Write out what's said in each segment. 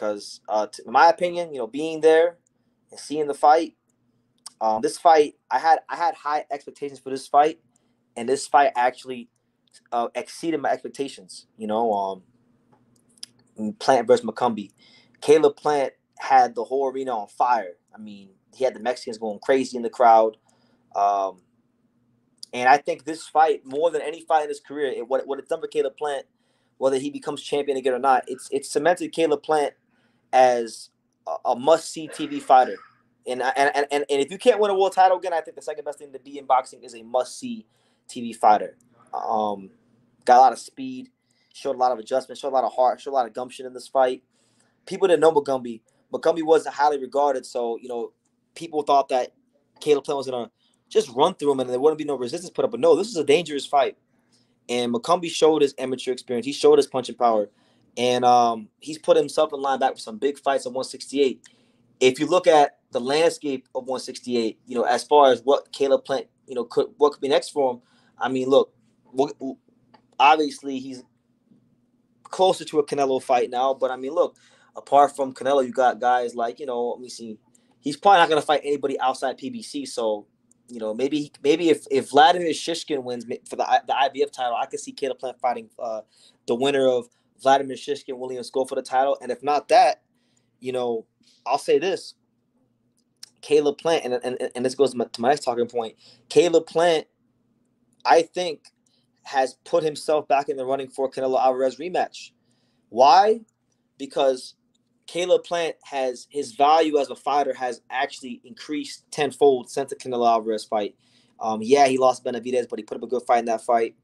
because, in my opinion, being there and seeing the fight, this fight, I had high expectations for this fight, and this fight actually exceeded my expectations. Plant versus Mccumby. Caleb Plant had the whole arena on fire. I mean, he had the Mexicans going crazy in the crowd. And I think this fight, more than any fight in his career, what it's done for Caleb Plant, whether he becomes champion again or not, it's cemented Caleb Plant as a must-see TV fighter. And if you can't win a world title again, I think the second best thing to be in boxing is a must-see TV fighter. Got a lot of speed, showed a lot of adjustment, showed a lot of heart, showed a lot of gumption in this fight. People didn't know Mccumby. Mccumby wasn't highly regarded, so people thought that Caleb Plant was gonna just run through him and there wouldn't be no resistance put up. But no, this is a dangerous fight. And Mccumby showed his amateur experience. He showed his punching power. And he's put himself in line back for some big fights at 168. If you look at the landscape of 168, as far as what Caleb Plant, what could be next for him, I mean, look, obviously he's closer to a Canelo fight now. But, I mean, look, apart from Canelo, you got guys like, let me see. He's probably not going to fight anybody outside PBC, so maybe if Vladimir Shishkin wins for the IBF title, I could see Caleb Plant fighting the winner of Vladimir Shishkin, William Sco for the title. And if not that, I'll say this: Caleb Plant, and this goes to my next talking point. Caleb Plant, I think, has put himself back in the running for Canelo Alvarez rematch. Why? Because Caleb Plant his value as a fighter has actually increased tenfold since the Canelo Alvarez fight. He lost Benavidez, but he put up a good fight in that fight.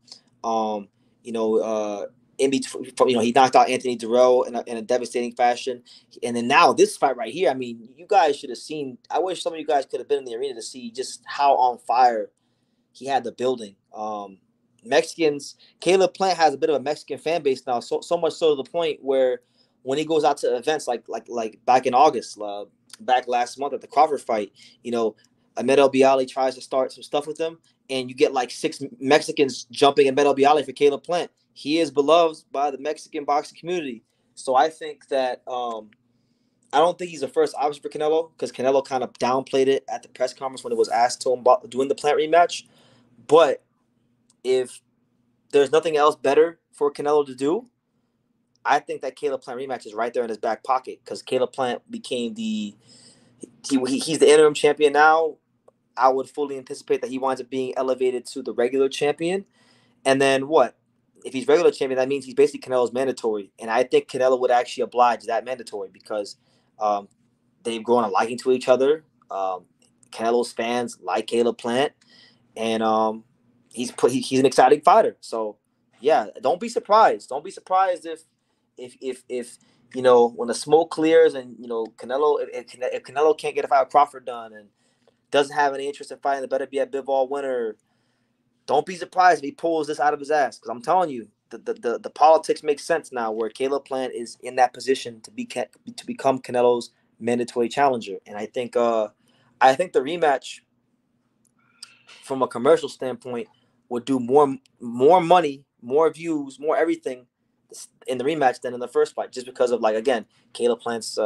In between, he knocked out Anthony Durrell in a devastating fashion. And then now this fight right here, I mean, you guys should have seen. I wish some of you guys could have been in the arena to see just how on fire he had the building. Mexicans, Caleb Plant has a bit of a Mexican fan base now, so much so to the point where when he goes out to events like back in August, back last month at the Crawford fight, Ahmed El Bialy tries to start some stuff with him, and you get like 6 Mexicans jumping Ahmed El Bialy for Caleb Plant. He is beloved by the Mexican boxing community. So I think that I don't think he's the first option for Canelo, because Canelo kind of downplayed it at the press conference when it was asked to him about doing the Plant rematch. But if there's nothing else better for Canelo to do, I think that Caleb Plant rematch is right there in his back pocket, because Caleb Plant became he's the interim champion now. I would fully anticipate that he winds up being elevated to the regular champion. And then what? If he's regular champion, that means he's basically Canelo's mandatory. And I think Canelo would actually oblige that mandatory, because they've grown a liking to each other. Canelo's fans like Caleb Plant, and he's an exciting fighter. So yeah, don't be surprised. Don't be surprised if when the smoke clears and Canelo, if Canelo can't get a fight with Crawford done and doesn't have any interest in fighting the better be at Bivol winner, don't be surprised if he pulls this out of his ass. Because I'm telling you, the politics make sense now, where Caleb Plant is in that position to become Canelo's mandatory challenger. And I think the rematch, from a commercial standpoint, would do more money, more views, more everything in the rematch than in the first fight, just because of, again, Caleb Plant's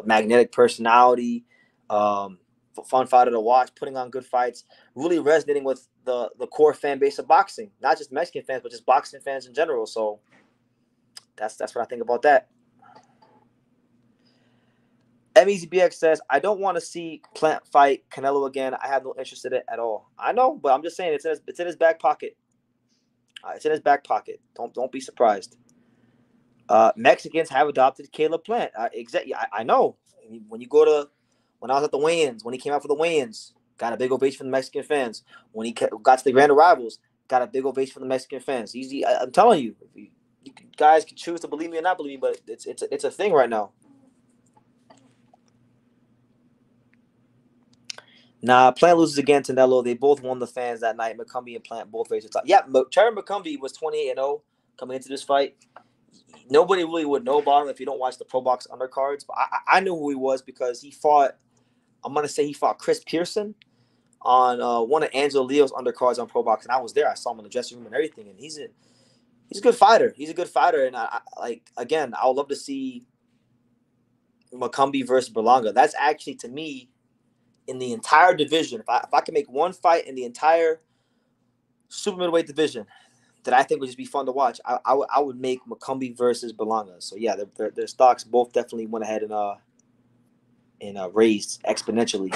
magnetic personality, fun fighter to watch, putting on good fights, really resonating with the core fan base of boxing, not just Mexican fans, but just boxing fans in general. So that's what I think about that. MEZBX says, I don't want to see Plant fight Canelo again. I have no interest in it at all. I know, but I'm just saying it's in his back pocket. It's in his back pocket. Don't be surprised. Mexicans have adopted Caleb Plant. Exactly. I know. When I was at the weigh-ins, when he came out for the weigh-ins, got a big ovation from the Mexican fans. When he got to the Grand Arrivals, got a big ovation from the Mexican fans. I'm telling you, you guys can choose to believe me or not believe me, but it's a thing right now. Nah, Plant loses again to Canelo. They both won the fans that night. Mccumby and Plant both raised the top. Yeah, Trevor Mccumby was 28-0 coming into this fight. Nobody really would know about him if you don't watch the Pro Box undercards. But I knew who he was because he fought, I'm going to say he fought Chris Pearson on one of Angelo Leo's undercards on Pro Box. And I was there. I saw him in the dressing room and everything. And he's a good fighter. He's a good fighter. And I would love to see Mccumby versus Berlanga. That's actually, to me, in the entire division. If I can make one fight in the entire super middleweight division that I think would just be fun to watch, I would make Mccumby versus Berlanga. So yeah, their stocks both definitely went ahead and raised exponentially.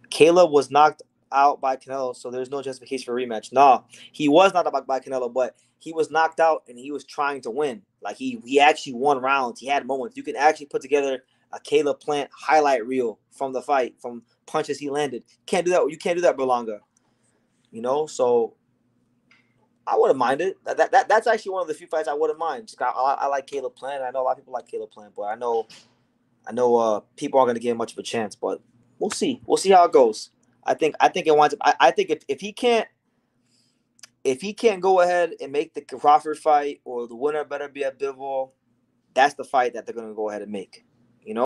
Caleb was knocked out by Canelo, so there's no justification for a rematch. No, he was knocked out by Canelo, but he was knocked out and he was trying to win. Like he actually won rounds. He had moments. You can actually put together a Caleb Plant highlight reel from the fight, from punches he landed. Can't do that. You can't do that, Berlanga. So I wouldn't mind it. That's actually one of the few fights I wouldn't mind. Just I like Caleb Plant. I know a lot of people like Caleb Plant, but I know people aren't going to give him much of a chance. But we'll see. We'll see how it goes. I think it winds up. I think if he can't go ahead and make the Crawford fight, or the winner better be at Bivol, that's the fight that they're going to go ahead and make.